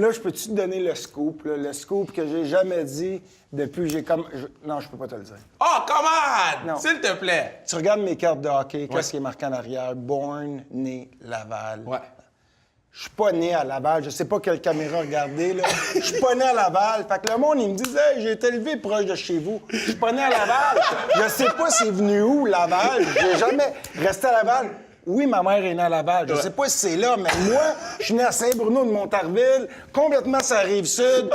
Là, je peux-tu te donner le scoop, là, le scoop que j'ai jamais dit depuis que j'ai comme... Non, je peux pas te le dire. Oh, come on! Non. S'il te plaît. Tu regardes mes cartes de hockey, qu'est-ce qui est marqué en arrière? Born, né, Laval. Ouais. Je suis pas né à Laval. Je sais pas quelle caméra regarder, là. Je suis pas né à Laval. Fait que le monde, il me dit « Hey, j'ai été élevé proche de chez vous. » Je suis pas né à Laval. Je sais pas c'est venu où, Laval. J'ai jamais resté à Laval. Oui, ma mère est née à Laval. Je sais pas si c'est là, mais moi, je suis né à Saint-Bruno de Montarville, complètement sur la Rive-Sud.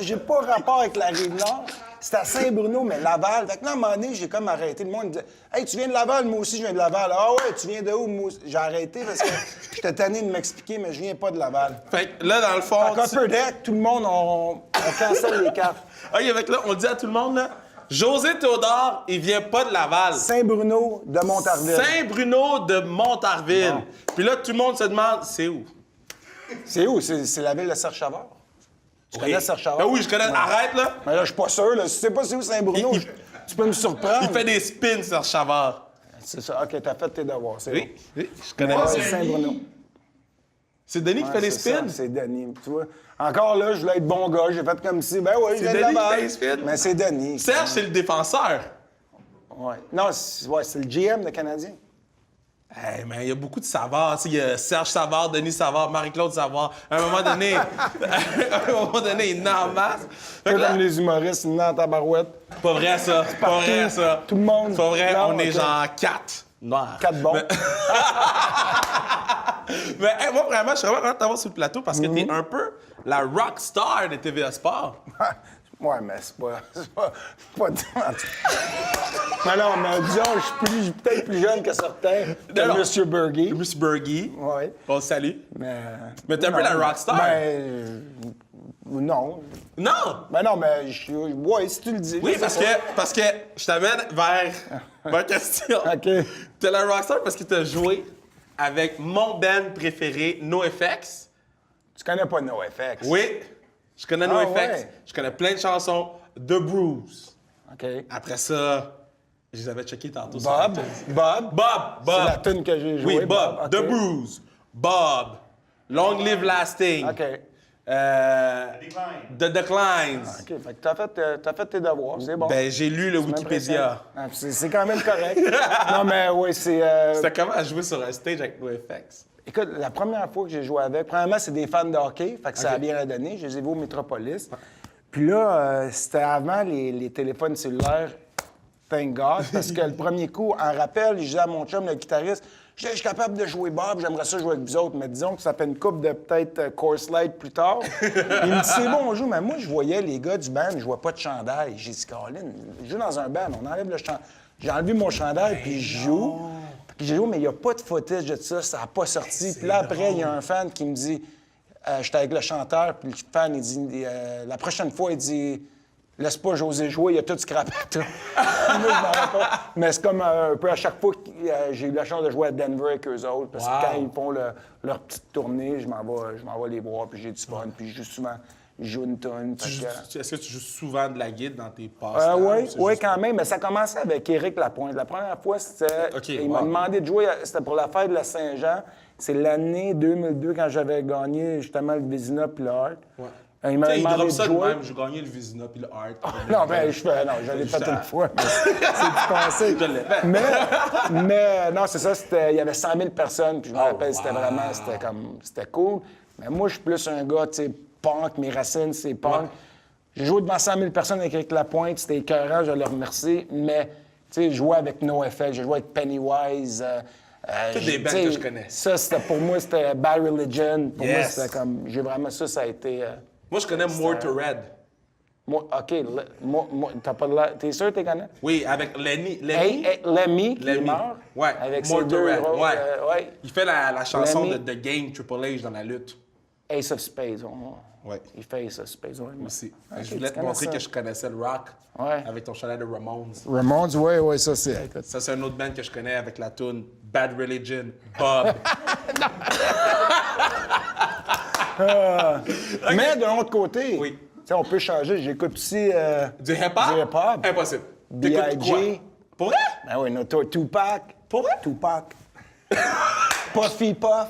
J'ai pas rapport avec la Rive-Nord. C'était à Saint-Bruno, mais Laval. Fait que là, à un moment donné, j'ai comme arrêté. Le monde me disait « Hey, tu viens de Laval? Moi aussi, je viens de Laval. »« Ah ouais, tu viens de où? » Moi aussi. J'ai arrêté parce que j'étais tanné de m'expliquer, mais je viens pas de Laval. Fait que là, dans le fond... Fait qu'un peu deck, tout le monde, on cancelle les cartes. OK, fait que là, on dit à tout le monde, là, José Théodore, il vient pas de Laval. Saint-Bruno de Montarville. Saint-Bruno de Montarville. Bon. Puis là, tout le monde se demande, c'est où? C'est où? C'est la ville de Serre-Chavard. Tu connais Serre-Chavard? Ben oui, je connais. Ouais. Arrête, là. Mais là, je suis pas sûr. Là. Si tu sais pas c'est où Saint-Bruno, tu peux me surprendre. Il fait des spins sur Chavard. C'est ça. OK, t'as fait tes devoirs. C'est Oui, bon. oui, je connais. Ouais, c'est Saint-Bruno. C'est Denis qui fait les C'est ça, spins? c'est Denis. Tu vois, encore là, je voulais être bon gars. J'ai fait comme si, ben oui, je viens de Denis qui Laval. fait les spins? Mais c'est Denis. Serge, c'est le défenseur. Ouais. Non, c'est le GM de Canadien. Hey, mais il y a beaucoup de Savard. Il y a Serge Savard, Denis Savard, Marie-Claude Savard. À un moment donné, il est en masse. Fait que Pas là, comme les humoristes, ils venent en tabarouette. pas vrai, ça. Pas vrai, ça. Tout le monde. Pas vrai, Non, on est ok. genre 4 noirs. 4 bons. Mais hey, moi, vraiment, je suis vraiment content de t'avoir sur le plateau parce que t'es un peu la rock star de TVA Sport. Ouais, mais c'est pas mais non, mais disons, je suis peut-être plus jeune que certains, que Non, non. M. Bergy. Bruce Bergy. Ouais. On le salue. Mais t'es un peu la rockstar. Non. Non! Ben non, mais ouais, si tu le dis. Oui, je sais parce que je t'amène vers ma question. pas. OK. T'es la rockstar parce que t'as joué avec mon band préféré, NoFX. Tu connais pas NoFX? Oui, je connais Ah, NoFX. ouais. Je connais plein de chansons. The Bruce. OK. Après ça, je les avais checkés tantôt. sur Bob? iTunes. Bob? Bob. C'est la tune que j'ai jouée. Oui, Bob. OK. The Bruce. Bob. Long Live Lasting. OK. The Declines. OK. Fait que t'as fait tes devoirs. C'est bon. Ben, j'ai lu le C'est même Wikipédia. Ah, c'est quand même correct. Non, mais oui, c'est... C'était comment à jouer sur un stage avec NoFX? Écoute, la première fois que j'ai joué avec, premièrement, c'est des fans de hockey, fait que ça a bien donné. Je les ai vus au Métropolis. Puis là, c'était avant les téléphones cellulaires, thank God, parce que le premier coup, en rappel, je disais à mon chum, le guitariste, je suis capable de jouer Bob, j'aimerais ça jouer avec vous autres, mais disons que ça fait une coupe de peut-être Coors Light plus tard. Il me dit, c'est bon, on joue, mais moi, je voyais les gars du band, je vois pas de chandail. J'ai dit, Colin, je joue dans un band, on enlève le chandail. J'ai enlevé mon chandail, puis je joue. Puis j'ai dit, oh, mais il n'y a pas de footage de ça, ça n'a pas sorti. Puis là, après, il y a un fan qui me dit, j'étais avec le chanteur, puis le fan, il dit, la prochaine fois, il dit, laisse pas José jouer, il a tout scrappé. Moi, je m'en rends pas. Mais c'est comme un peu à chaque fois que j'ai eu la chance de jouer à Denver avec eux autres, parce que quand ils font leur petite tournée, je m'en vais les voir, puis j'ai du fun, puis je joue souvent. Je joue une tonne. Est-ce que tu joues souvent de la guide dans tes passes? Oui, quand même. Mais ça commençait avec Éric Lapointe. La première fois, c'était... OK, il m'a demandé de jouer, c'était pour la fête de la Saint-Jean. C'est l'année 2002, quand j'avais gagné justement le Vézina puis le Hart. Ouais. Il m'a demandé drop de ça de jouer. même, j'ai gagné le Vizina puis le Hart. Non, ben, je l'ai fait une fois. mais C'est du passé. Je l'ai fait. Mais non, c'est ça, il y avait 100 000 personnes, puis je me rappelle, c'était cool. Mais moi, je suis plus un gars, tu sais, punk, mes racines, c'est punk. Ouais. J'ai joué devant 100 000 personnes avec Éric Lapointe, c'était écœurant, je le remercie, mais, tu sais, jouer avec NoFX, j'ai joué avec Pennywise. Toutes des bands que je connais. Ça, pour moi, c'était Bad Religion. Pour moi, Yes. c'était comme, j'ai vraiment, ça a été... Moi, je connais Motorhead. Moi, OK, t'as pas de l'air... T'es sûr que t'es connais? Oui, avec Lemmy. Lemmy, qui est mort. Ouais, Avec ses deux Motorhead. rôles, Ouais. Il fait la chanson Lemmy. de The Game Triple H dans la lutte. Ace of Spades. Ouais. Il fait Ace of Spades, oui. Aussi. Ok, Je voulais tu te connais montrer ça. que je connaissais le rock Ouais. avec ton chalet de Ramones. Ramones, oui, ça, c'est... Écoute. Ça, c'est un autre band que je connais avec la tune Bad Religion, Bob. Mais de l'autre côté, Oui. tu sais, on peut changer. J'écoute aussi... Du hip-hop? Du hip-hop. Impossible. T'écoutes quoi? B.I.G. Pour vrai? Ben oui, Tupac. Pour vrai? Tupac. Puffy Puff.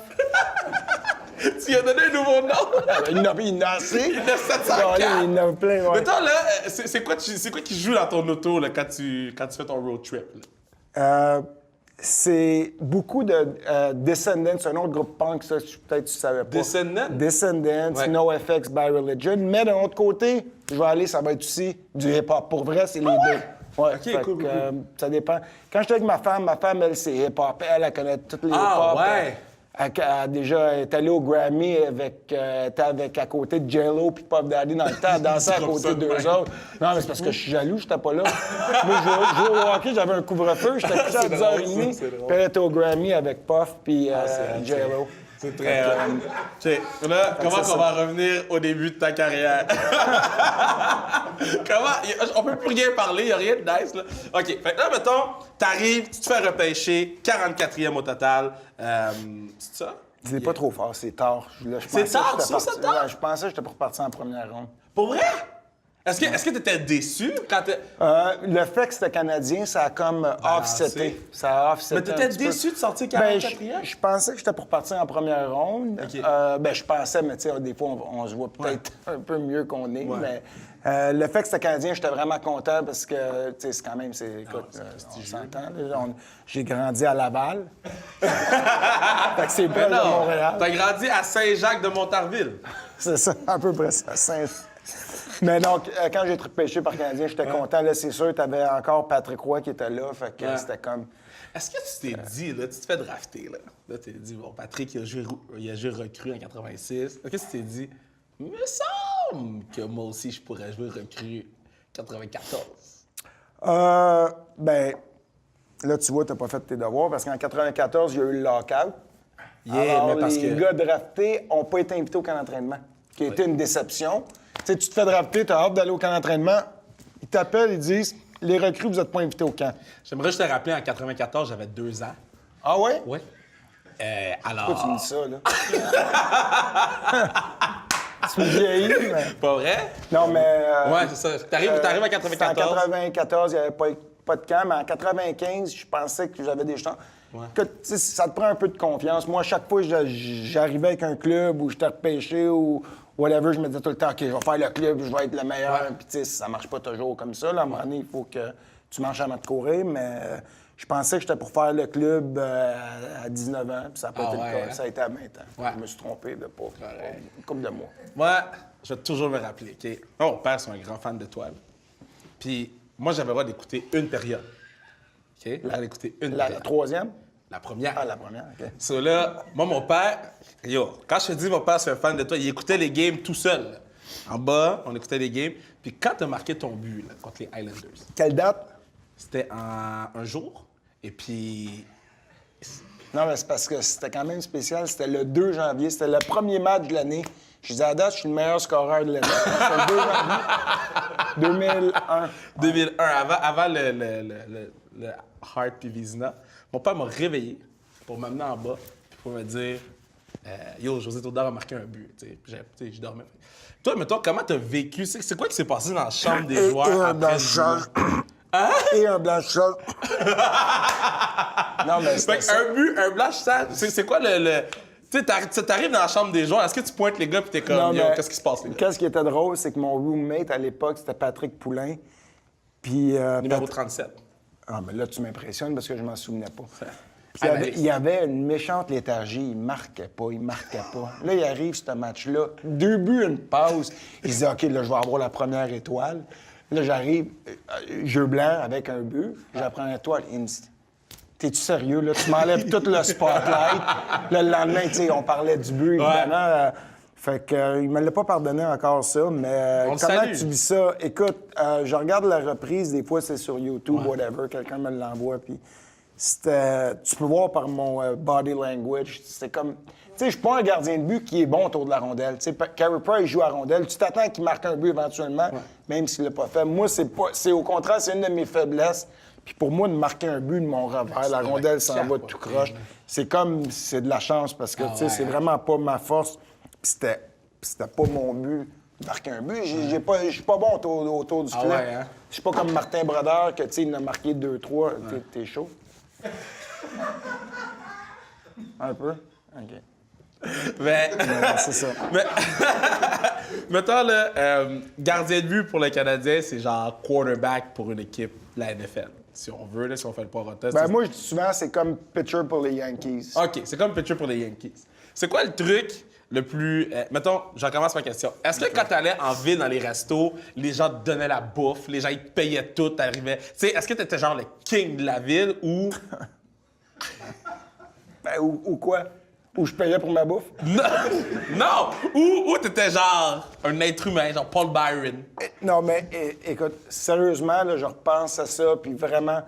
Tu lui as donné un nouveau nom? Il en a assez. Il en a 704. Il en a plein, ouais. Mais toi, là, c'est quoi qui joue dans ton auto là, quand tu fais ton road trip? Là? C'est beaucoup de Descendants, un autre groupe punk, ça, peut-être tu savais pas. Descendants? Descendants, Ouais. NoFX, By Religion. Mais d'un autre côté, je vais aller, ça va être aussi du hip-hop. Pour vrai, c'est les deux. Ouais, OK, fait cool, que, cool. ça dépend. Quand j'étais avec ma femme, elle, c'est hip-hop. Elle connaît toutes les Ah, hip-hop. ouais. Elle est allée au Grammy était à côté de J-Lo puis Puff Daddy dans le temps, elle dansait à côté d'eux autres. Non, mais c'est parce que je suis jaloux, j'étais pas là. Moi, je jouais au hockey, j'avais un couvre-feu, j'étais couché à C'est drôle, 10h30. ça, c'est drôle. Puis elle était au Grammy avec Puff puis J-Lo. C'est très... OK. Là, comment on va revenir au début de ta carrière? On peut plus rien parler, il n'y a rien de nice, là. OK. Fait que là, mettons, t'arrives, tu te fais repêcher, 44e au total. C'est ça? C'est pas trop fort, c'est tard. Là, je C'est pensais tard, que j'étais ça, c'est parti- tard? Ouais, je pensais que j'étais pour partir en première ronde. Pour vrai? Est-ce que t'étais déçu quand t'es... Le fait que c'était canadien, ça a comme offseté. Ça a offseté. Mais t'étais un petit peu. déçu de sortir Ben, 44e? je pensais que j'étais pour partir en première ronde. OK. Je pensais, mais tu sais, des fois, on se voit peut-être un peu mieux qu'on est. Ouais. Mais le fait que c'était canadien, j'étais vraiment content parce que, tu sais, c'est quand même, écoute, on s'entend. Là, j'ai grandi à Laval. Fait que c'est proche de Montréal. T'as grandi à Saint-Jacques-de-Montarville. C'est ça, à peu près ça. Mais donc, quand j'ai été repêché par Canadien, j'étais content. Là, c'est sûr, t'avais encore Patrick Roy qui était là. Fait que c'était comme... Est-ce que tu t'es dit, là, tu te fais drafter, là. Là, tu t'es dit, bon, Patrick, il a joué recrue en 86. Est-ce que tu t'es dit, il me semble que moi aussi, je pourrais jouer recrue 94? Là, tu vois, t'as pas fait tes devoirs parce qu'en 94, il y a eu le lockout. Yeah, Alors, mais parce les que- gars draftés n'ont pas été invités au camp d'entraînement, qui a été une déception. Tu sais, tu te fais drafter, t'as hâte d'aller au camp d'entraînement. Ils t'appellent, ils disent, les recrues, vous n'êtes pas invités au camp. J'aimerais juste te rappeler, en 94, j'avais 2 ans. Ah ouais? Oui. Alors... Pourquoi tu me dis ça, là? Tu me vieillis, mais... Pas vrai? Non, mais... Ouais, c'est ça. T'arrives à En 94. 94, il n'y avait pas de camp, mais en 95, je pensais que j'avais des chances. Ouais. Que, tu sais, ça te prend un peu de confiance. Moi, chaque fois que j'arrivais avec un club ou j'étais repêché ou whatever, je me disais tout le temps, OK, je vais faire le club, je vais être le meilleur. Ouais. Puis, tu sais, ça marche pas toujours comme ça. Là. À un moment donné, il faut que tu manges avant de courir, mais je pensais que j'étais pour faire le club à 19 ans, puis ça n'a pas été ouais, le cas. hein? Ça a été à 20 ans. Ouais. Je me suis trompé de pas une couple de mois. Moi, je vais toujours me rappeler, OK? Mon père, c'est un grand fan de toi, là. Puis moi, j'avais le droit d'écouter une période. OK? Le droit d'écouter une La période. troisième? La première. Ah, la première, OK. So là, moi, mon père, quand je te dis mon père, c'est un fan de toi, il écoutait les games tout seul. Là. En bas, on écoutait les games. Puis quand tu as marqué ton but là, contre les Highlanders, Quelle date? c'était un jour. Et puis, Non, mais c'est parce que c'était quand même spécial. C'était le 2 janvier. C'était le premier match de l'année. Je disais, à date, je suis le meilleur scoreur de l'année. C'était le 2 janvier 2001. 2001, avant le Hart puis Vizina, mon père m'a réveillé pour m'amener en bas puis pour me dire Yo, José Todor a marqué un but. Tu sais, je dormais. Toi, mettons, comment t'as vécu? C'est quoi qui s'est passé dans la chambre des joueurs Et un après le blanchissage. Hein? Et un blanchissage. Non, mais Fait c'était ça. un but, un blanchissage, c'est quoi le... Tu sais, t'arrives dans la chambre des joueurs, est-ce que tu pointes les gars puis t'es comme, Non, yo, mais qu'est-ce qui se passe, les gars? Qu'est-ce qui était drôle, c'est que mon roommate à l'époque, c'était Patrick Poulain. Puis. Numéro 37. Ah, mais là, tu m'impressionnes parce que je m'en souvenais pas. Puis Analyse. il y avait une méchante léthargie. Il marquait pas. Là, il arrive, ce match-là. 2 buts, une passe. Il se dit, OK, là, je vais avoir la première étoile. Là, j'arrive, jeu blanc avec un but. J'apprends l'étoile. Il me dit, t'es-tu sérieux, là? Tu m'enlèves tout le spotlight. Là, le lendemain, tu sais, on parlait du but, évidemment. Fait que, il me l'a pas pardonné encore, ça. Mais On le comment salue. tu vis ça? Écoute, je regarde la reprise. Des fois, c'est sur YouTube, whatever. Quelqu'un me l'envoie, puis... Tu peux voir par mon body language, c'est comme... Tu sais, je suis pas un gardien de but qui est bon autour de la rondelle. Tu sais, Carey Price, il joue à rondelle. Tu t'attends qu'il marque un but éventuellement, même s'il l'a pas fait. Moi, c'est au contraire, c'est une de mes faiblesses. Puis pour moi, de marquer un but de mon revers, la rondelle s'en va tout croche. C'est comme, c'est de la chance parce que, tu sais, c'est vraiment pas ma force. Puis c'était pas mon but de marquer un but. Je suis pas bon autour du filet. ouais, hein? Je suis pas comme Martin Brodeur, que, tu sais, il en a marqué 2-3. T'es chaud? Un peu? OK. Mais, c'est ça. mais mettons, là, gardien de but pour le Canadien, c'est genre quarterback pour une équipe de la NFL. Si on veut, là, si on fait le prorata. Ben, moi, je dis souvent, c'est comme pitcher pour les Yankees. OK, c'est comme pitcher pour les Yankees. C'est quoi le truc le plus... mettons, j'en commence ma question. Est-ce que quand t'allais en ville dans les restos, les gens te donnaient la bouffe, les gens ils te payaient tout, t'arrivais... Tu sais, est-ce que t'étais genre le king de la ville ou... Ben, ou quoi? Ou je payais pour ma bouffe? Non! Non! Ou t'étais genre un être humain, genre Paul Byron. Non, mais écoute, sérieusement, là, je repense à ça, puis vraiment,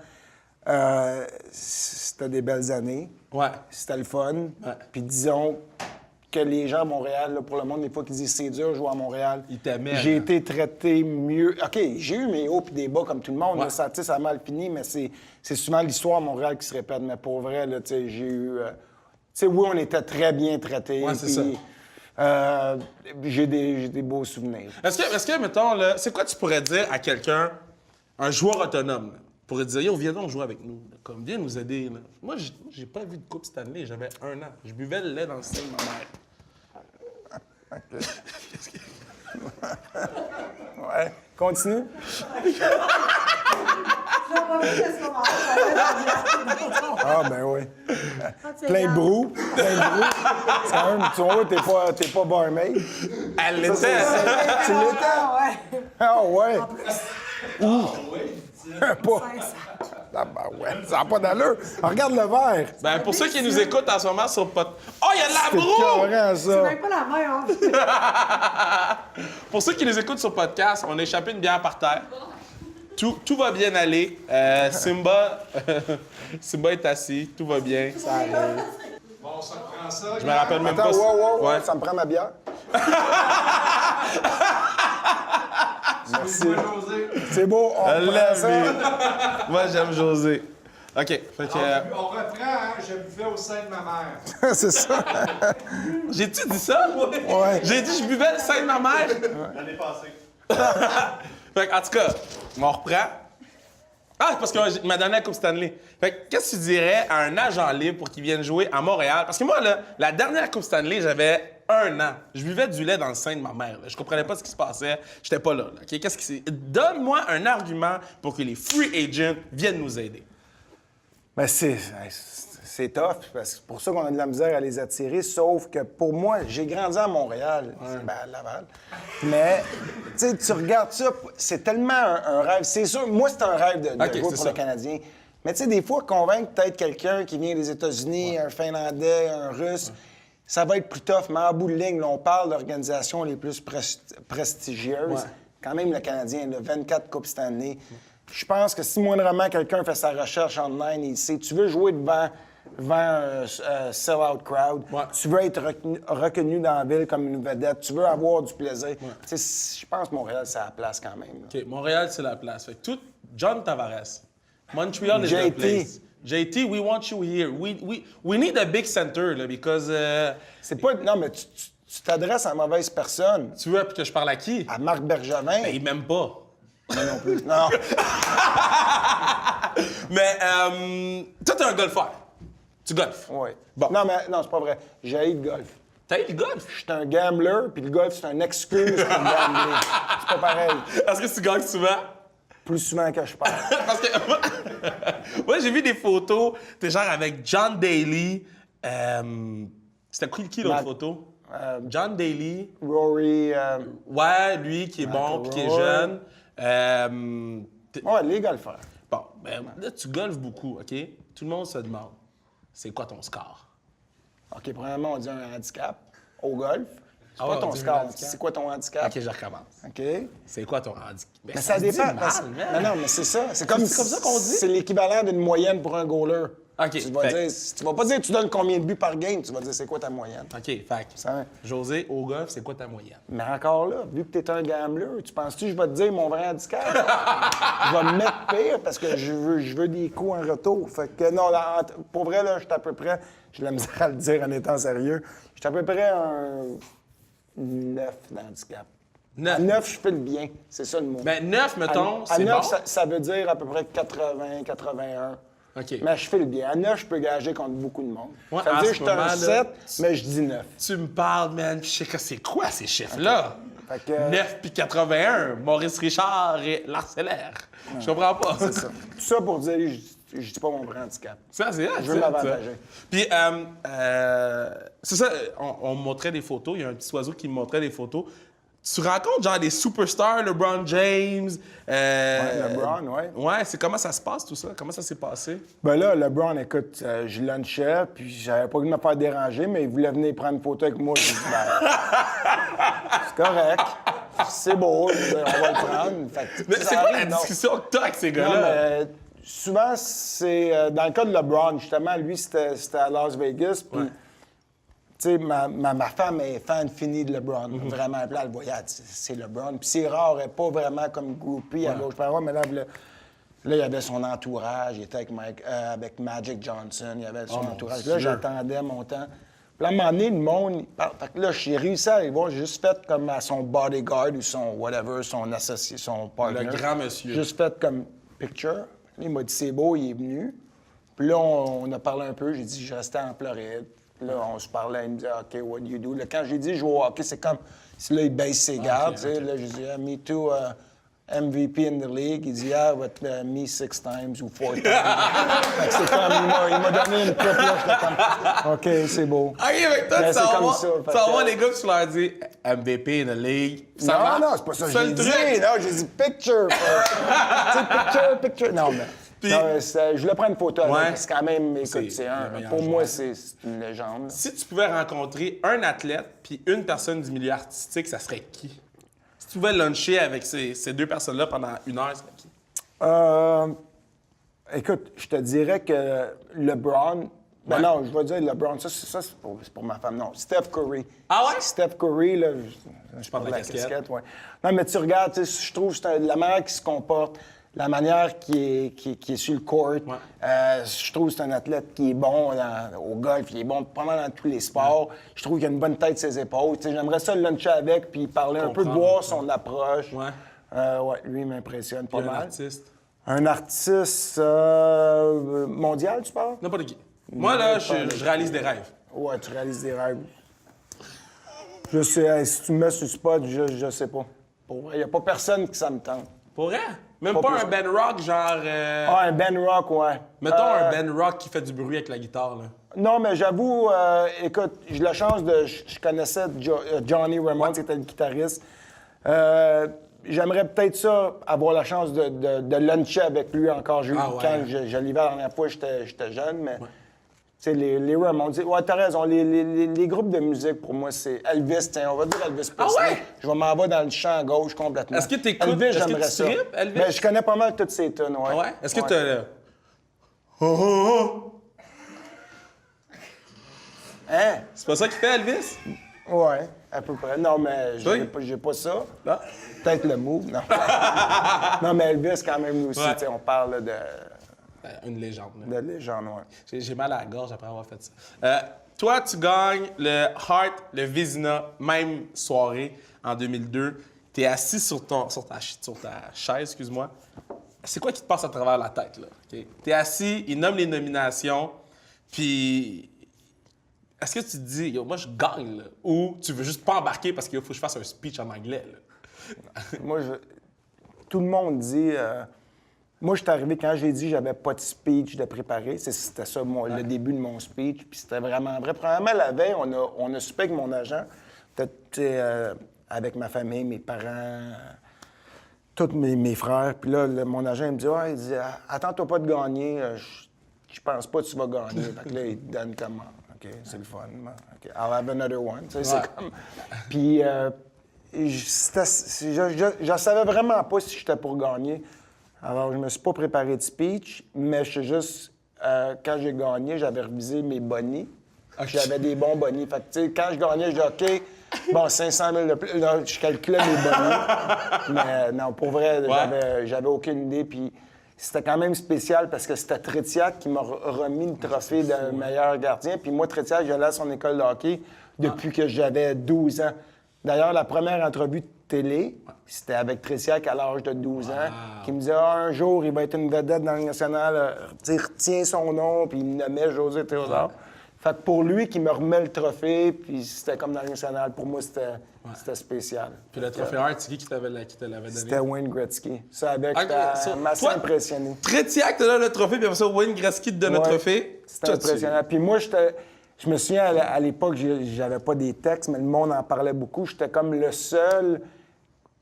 c'était des belles années. Ouais. C'était le fun. Puis disons que les gens à Montréal, là, pour le monde, des fois, qui disent c'est dur de jouer à Montréal. Ils t'aimaient, J'ai là. été traité mieux. OK, j'ai eu mes hauts puis des bas comme tout le monde. Ouais. Là, ça, ça a mal fini, mais c'est souvent l'histoire à Montréal qui se répète. Mais pour vrai, là, j'ai eu... tu sais, oui, on était très bien traités. Ouais, c'est puis, j'ai des beaux souvenirs. Est-ce que, mettons, là, c'est quoi tu pourrais dire à quelqu'un, un joueur autonome, là, pourrait dire, yo, viens donc jouer avec nous, là, comme, viens nous aider. Là. Moi, j'ai pas vu de Coupe Stanley, j'avais 1 an. Je buvais le lait dans le sein de ma mère. Ouais. Continue. Ah, ben oui. Plein de brou. Plein de brou. C'est quand même, tu vois, t'es pas barmaid. Elle l'était! Tu l'étais? Ouais. Ah, ouais. Pas. Ça. Ah, ben ouais, ça n'a pas d'allure. Regarde le verre. Ben, pour ceux qui nous écoutent en ce moment sur Oh, il y a de la C'est broue! écœurant, C'est ça. même pas la même, hein? Pour ceux qui nous écoutent sur podcast, on a échappé une bière par terre. Tout va bien aller. Simba, Simba est assis, tout va bien, ça arrive. Bon, ça prend ça. Je me rappelle même Attends, pas. wow, Ouais. ça me prend ma bière. Merci. José. C'est beau, on Elle prend l'aime, ça. lui. Moi, j'aime José. OK, fait que... On reprend, hein? Je buvais au sein de ma mère. C'est ça. J'ai-tu dit ça? Ouais. J'ai dit je buvais le sein de ma mère? L'année passée. Fait que, en tout cas, on reprend. Ah, c'est parce qu'il m'a donné la Coupe Stanley. Fait que, qu'est-ce que tu dirais à un agent libre pour qu'il vienne jouer à Montréal? Parce que moi, là, la dernière Coupe Stanley, j'avais 1 an. Je buvais du lait dans le sein de ma mère. Là. Je comprenais pas ce qui se passait. J'étais pas là. OK? Qu'est-ce qui c'est? Donne-moi un argument pour que les free agents viennent nous aider. Ben, c'est tough, parce que c'est pour ça qu'on a de la misère à les attirer, sauf que pour moi, j'ai grandi à Montréal, ben, à Laval, mais tu sais, tu regardes ça, c'est tellement un rêve. C'est sûr, moi, c'est un rêve de Ok, jouer c'est pour ça. le Canadien. Mais tu sais, des fois, convaincre peut-être quelqu'un qui vient des États-Unis, un Finlandais, un Russe, ça va être plus tough. Mais en bout de ligne, là, on parle d'organisations les plus prestigieuses. Ouais. Quand même, le Canadien, là, 24 Coupes Stanley. Je pense que si moindrement quelqu'un fait sa recherche online, il sait, tu veux jouer devant un sell-out crowd, Ouais. tu veux être reconnu dans la ville comme une vedette, tu veux avoir du plaisir. Tu sais, je pense que Montréal, c'est la place quand même. là. OK, Montréal, c'est la place. Fait que tout... John Tavares. Montreal is the JT. place. JT, we want you here. We need a big center, là, because... C'est pas... Non, mais tu t'adresses à la mauvaise personne. tu veux que je parle à qui? À Marc Bergevin. Ben, il m'aime pas. Moi non plus. Non. Mais, toi, t'es un golfeur. Tu golfes. Oui. Bon. Non, mais non, c'est pas vrai. J'ai le golf. T'as eu le golf? Je suis un gambler, puis le golf, c'est une excuse pour gambler. C'est pas pareil. Est-ce que tu gagnes souvent? Plus souvent que je perds. Parce que moi, j'ai vu des photos, t'es genre avec John Daly. C'était qui l'autre Mac- photo? John Daly. Rory... Ouais, lui qui est bon puis qui est McIlroy. jeune. Ouais, les golfeurs. Bon, ben là, tu golfes beaucoup, OK? Tout le monde se demande, c'est quoi ton score? OK, premièrement, on dit un handicap au golf. C'est Ah pas ouais, on ton dit un score. handicap? C'est quoi ton handicap? OK, je recommence. OK. C'est quoi ton handicap? Ben, Mais ça se dit dépend. mal, parce- man. Non, mais c'est ça. C'est comme ça qu'on dit? C'est l'équivalent d'une moyenne pour un goaler. OK, Tu vas, fait- dire, tu vas pas dire tu donnes combien de buts par game, tu vas dire c'est quoi ta moyenne. OK, fait que, Ça- José, au golf, c'est quoi ta moyenne? Mais encore là, vu que tu es un gambler, tu penses-tu que je vais te dire mon vrai handicap? Je vais me mettre pire parce que je veux des coups en retour. Fait que non, là, pour vrai, là, je suis à peu près, j'ai de la misère à le dire en étant sérieux, je suis à peu près un 9 d'handicap. Neuf. À 9, je fais le bien. C'est ça le mot. Ben, 9, mettons, à c'est 9, bon. ça veut dire à peu près 80, 81. OK. Mais je file bien. À 9, je peux gager contre beaucoup de monde. Ouais, Ça veut en dire ce que je suis moment, un là, 7, mais je dis 9. Tu me parles, man, puis je sais que c'est quoi ces chiffres-là? Fait que- 9 puis 81, Maurice Richard et l'Arcellaire. Je comprends pas. C'est ça. Tout ça pour dire, je dis pas mon vrai handicap. Ça, c'est Je veux m'avantager. Puis, c'est ça, on me montrait des photos. Il y a un petit oiseau qui me montrait des photos. Tu rencontres genre des superstars, LeBron James. LeBron, ouais. Ouais, c'est comment ça se passe tout ça? Comment ça s'est passé? Ben là, LeBron, écoute, je lunchais, puis j'avais pas voulu me faire déranger, mais il voulait venir prendre une photo avec moi. J'ai dit, ben, c'est correct. C'est beau, je veux dire, on va le prendre. Fait que, Mais ça c'est quoi la arrive, non. discussion que t'as avec ces Non, gars-là? mais souvent, c'est... dans le cas de LeBron, justement, lui, c'était à Las Vegas, puis... Ouais. Tu sais, ma femme est fan finie de LeBron. Vraiment, puis là, elle voyait, c'est LeBron. Puis c'est rare, elle n'est pas vraiment comme groupie à gauche par droite, mais là, il y avait son entourage. Il était avec Magic Johnson. Il y avait son entourage. Là, Dieu. j'attendais mon temps. Puis là, à un moment donné, le monde... Fait que là, j'ai réussi à aller voir. J'ai juste fait comme à son bodyguard ou son whatever, son associé, son partner. Le grand monsieur. Juste fait comme picture. Là, il m'a dit, c'est beau, il est venu. Puis là, on a parlé un peu. J'ai dit, je restais en Floride. Puis là, on se parlait. Il me disait, OK, what do you do? Là, quand j'ai dit, je joue au hockey, c'est comme si là, il baisse ses gardes. Tu sais. Là, j'ai dit, me too, MVP in the league. Il dit, yeah, but me 6 times ou 4 times. Fait que c'est comme, il m'a donné une coupe, là. J'étais comme, OK, c'est beau. OK, avec toi, Mais tu c'est vas comme voir, ça, tu fait vas que- voir les gars que tu leur dis MVP in the league. Ça non, marche? non, c'est pas ça que C'est j'ai le dit. truc. Non, j'ai dit picture first. Tu sais, picture. Non, mais. Puis- non, je voulais prendre une photo avec. Ouais. C'est quand même, C'est écoute, c'est le meilleur pour moi, joueur. c'est une légende. là. Si tu pouvais rencontrer un athlète puis une personne du milieu artistique, ça serait qui? Si tu pouvais luncher avec ces deux personnes-là pendant 1 heure, ça serait qui? Écoute, je te dirais que LeBron. Ben Ouais. non, je vais dire LeBron. Ça, c'est pour ma femme. Non, Steph Curry. Ah ouais? Steph Curry, là. Je parle de la casquette. ouais. Non, mais tu regardes, tu sais, je trouve que la manière qu'il se comporte, la manière qui est sur le court. Je trouve que c'est un athlète qui est bon au golf, il est bon pas mal dans tous les sports. Je trouve qu'il a une bonne tête sur ses épaules. Tu sais, j'aimerais ça le luncher avec puis parler un peu, de Comprendre. voir son approche. Ouais. Ouais, lui, il m'impressionne pas Puis un mal. artiste. Un artiste mondial, tu parles? N'importe qui. Moi, là, je réalise des rêves. Ouais, tu réalises des rêves. Je sais, hey, si tu me mets sur le spot, je sais pas. Pour vrai, il n'y a pas personne qui ça me tente. Pour vrai? Même Pas pas plus. un Ben Rock, genre... Ah, un Ben Rock, ouais. Mettons un Ben Rock qui fait du bruit avec la guitare, là. Non, mais j'avoue, écoute, j'ai la chance de... Je connaissais Johnny Ramone, c'était le guitariste. J'aimerais peut-être ça, avoir la chance de luncher avec lui encore. Ah ouais. Quand je l'ai vu la dernière fois, j'étais jeune, mais... Tu sais, les Ramones, ouais, t'as raison, les groupes de musique, pour moi, c'est Elvis, tiens, on va dire Elvis Presley. Ah ouais? Je vais m'en vais dans le champ gauche complètement. Est-ce que t'écoutes- Elvis, est-ce que j'aimerais tu ça. tripes, Elvis? Ben, je connais pas mal toutes ses tunes, ouais. Ouais? Est-ce que Ouais. t'as... Oh, oh, oh. Hein? C'est pas ça qu'il fait, Elvis? Ouais, à peu près. Non, mais Oui? j'ai pas ça. Non? Peut-être le move, non. Non, mais Elvis, quand même, lui aussi, Ouais. tu sais, on parle là, Une légende, là. de légende, ouais. J'ai mal à la gorge après avoir fait ça. Toi, tu gagnes le Hart, le Vézina, même soirée en 2002. Tu es assis sur ta chaise, excuse-moi. C'est quoi qui te passe à travers la tête, là? Tu es assis, ils nomment les nominations, puis est-ce que tu te dis, yo, moi, je gagne, là? Ou tu veux juste pas embarquer parce qu'il faut que je fasse un speech en anglais, là? Moi, tout le monde dit... Moi, je suis arrivé quand j'ai dit que j'avais pas de speech de préparer. C'était ça, le début de mon speech. Puis c'était vraiment vrai. Premièrement, la veille, on a soupé avec mon agent, peut-être tu sais, avec ma famille, mes parents, tous mes frères. Puis là, mon agent il me dit, ouais, il dit, attends-toi pas de gagner. Je pense pas que tu vas gagner. Fait que là, il te donne comme, OK, c'est le fun. OK, I'll have another one. Tu sais, Ouais. c'est comme... Puis je savais vraiment pas si j'étais pour gagner. Alors, je me suis pas préparé de speech, mais je suis juste... quand j'ai gagné, j'avais révisé mes bonnies. J'avais des bons bonnies. Fait que, tu sais, quand je gagnais, je disais, OK, bon, 500 000 de plus. Là, je calculais mes bonnies. Mais non, pour vrai, j'avais aucune idée. Puis c'était quand même spécial parce que c'était Trétiac qui m'a remis le trophée de meilleur gardien. Puis moi, Trétiac, j'allais à son école de hockey depuis que j'avais 12 ans. D'ailleurs, la première entrevue de télé, c'était avec Tressiac à l'âge de 12 ans, qui me disait un jour, il va être une vedette dans le national, retiens son nom, puis il me nommait José Théodore. Fait que pour lui, qui me remet le trophée, puis c'était comme dans le national, pour moi, c'était spécial. Puis le trophée Hart, c'est qui te l'avait donné? C'était Wayne Gretzky. Ça avait ça, m'a assez toi, impressionné. Tretiak te donne le trophée, puis après ça, Wayne Gretzky te donne le Ouais, trophée. C'était impressionnant. Puis moi, je me souviens, à l'époque, j'avais pas des textes, mais le monde en parlait beaucoup. J'étais comme le seul.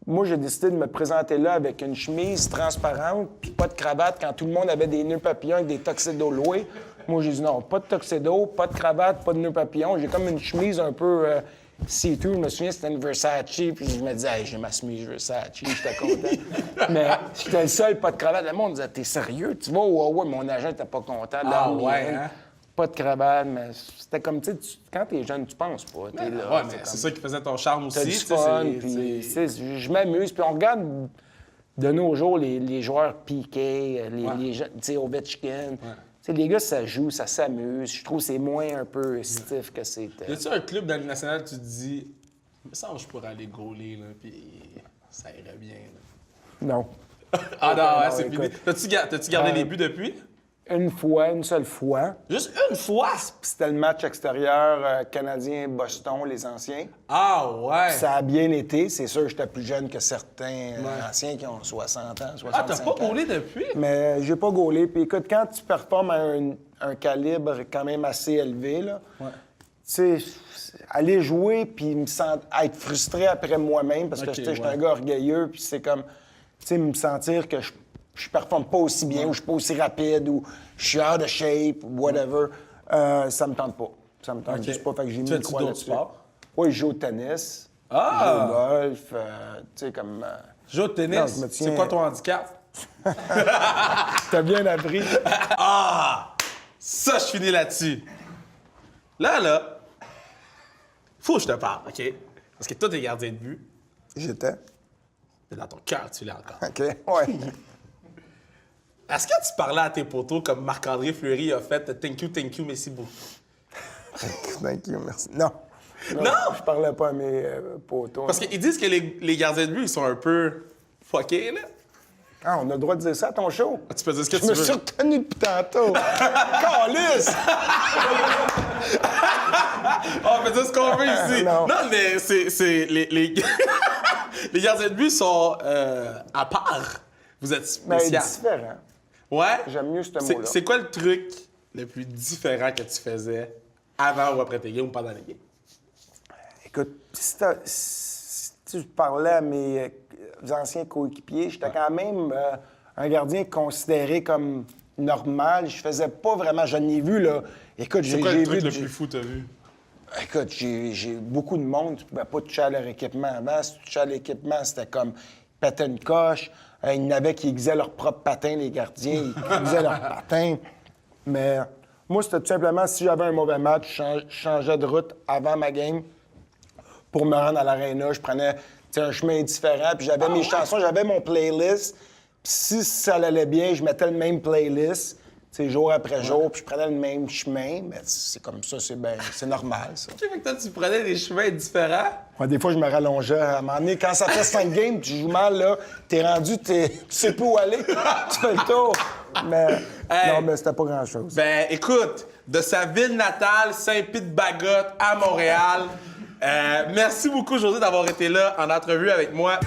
Moi, j'ai décidé de me présenter là avec une chemise transparente puis pas de cravate quand tout le monde avait des nœuds papillons avec des tuxedos loués. Moi, j'ai dit non, pas de tuxedo, pas de cravate, pas de nœuds papillons. J'ai comme une chemise un peu see-through. Je me souviens, c'était une Versace, puis je me disais, hey, j'ai ma chemise Versace, j'étais content. Mais j'étais le seul, pas de cravate. Le monde disait, t'es sérieux? Tu vas au Huawei? Mon agent était pas content. Ah ouais, hein? Pas de cravate, mais c'était comme, tu sais, quand t'es jeune, tu penses pas. T'es là, Ouais, mais c'est ça qui faisait ton charme aussi. t'as du tu sais, fun, c'est- puis tu sais, je m'amuse. Puis on regarde de nos jours les joueurs Piqué, les gens, tu sais, Ovechkin. Tu sais, les gars, ça joue, ça s'amuse. Je trouve que c'est moins un peu stiff que c'était. Y a-tu un club dans le national, tu te dis, mais ça, je pourrais aller gauler, là, puis ça irait bien, là. Non. Ah non, ouais, non, c'est fini. écoute. T'as-tu gardé les buts depuis? Une seule fois. Juste une fois? Puis c'était le match extérieur canadien-Boston, les anciens. Ah ouais! Ça a bien été. C'est sûr que j'étais plus jeune que certains anciens qui ont 60 ans, 65 Ah, t'as pas ans. gaulé depuis? Mais j'ai pas gaulé. Puis écoute, quand tu performes à un calibre quand même assez élevé, là, tu sais, aller jouer puis être frustré après moi-même, parce que Ok, tu sais, j'étais ouais. un gars orgueilleux, puis c'est comme, tu sais, me sentir que je performe pas aussi bien, ou je suis pas aussi rapide, ou je suis out of shape, ou whatever, ça me tente pas. Ça me tente Ok. juste pas. Fait que j'ai mis Tu une fais-tu croix d'autres là-dessus. sports? Oui, je joue au tennis. Ah! Je joue au golf, tu sais, comme... Joue au Non, tennis, je me tiens- c'est quoi ton handicap? T'as bien appris. Ah! Ça, je finis là-dessus. Là, faut que je te parle, OK? Parce que toi, t'es gardien de but. J'étais. Mais dans ton cœur, tu l'es encore. OK, ouais. Est-ce que tu parlais à tes potos comme Marc-André Fleury a fait « Thank you, merci beaucoup Thank you, merci. Non. Non? Je parlais pas à mes potos. ». Parce qu'ils disent que les gardiens de but, ils sont un peu fuckés, là. Ah, on a le droit de dire ça à ton show. Tu peux dire ce que Je tu me veux. suis retenu depuis tantôt. Calice! On peut dire ce qu'on veut ici. Non. Non, mais c'est les... les gardiens de but sont à part. Vous êtes Mais spécial. différent. Ouais? J'aime mieux ce C'est- mot-là. C'est quoi le truc le plus différent que tu faisais avant ou après tes games ou pendant les games? Écoute, si tu parlais à mes anciens coéquipiers, j'étais quand même un gardien considéré comme normal. Je faisais pas vraiment... Je n'ai vu, là... Écoute, C'est quoi le truc vu... le plus fou que t'as vu? Écoute, j'ai beaucoup de monde. Tu pouvais pas toucher à leur équipement avant. Si tu touchais à l'équipement, c'était comme ils pétaient une coche. Il y en avait qui aiguisaient leur propre patin, les gardiens. Ils aiguisaient leur patin. Mais moi, c'était tout simplement, si j'avais un mauvais match, je changeais de route avant ma game pour me rendre à l'aréna. Je prenais tu sais, un chemin différent. Puis j'avais mes chansons, j'avais mon playlist. Puis si ça allait bien, je mettais le même playlist. Tu sais, jour après jour, puis je prenais le même chemin, mais c'est comme ça, c'est normal, ça. Tu sais, fait que toi, tu prenais des chemins différents. Ouais, des fois, je me rallongeais. À un moment donné, quand ça fait 5 games, tu joues mal, là, t'es rendu, tu sais plus où aller, tu fais le tour. Mais Hey. non, mais c'était pas grand-chose. Ben, écoute, de sa ville natale, Saint-Pie-de-Bagotte, à Montréal. Merci beaucoup, José, d'avoir été là en entrevue avec moi.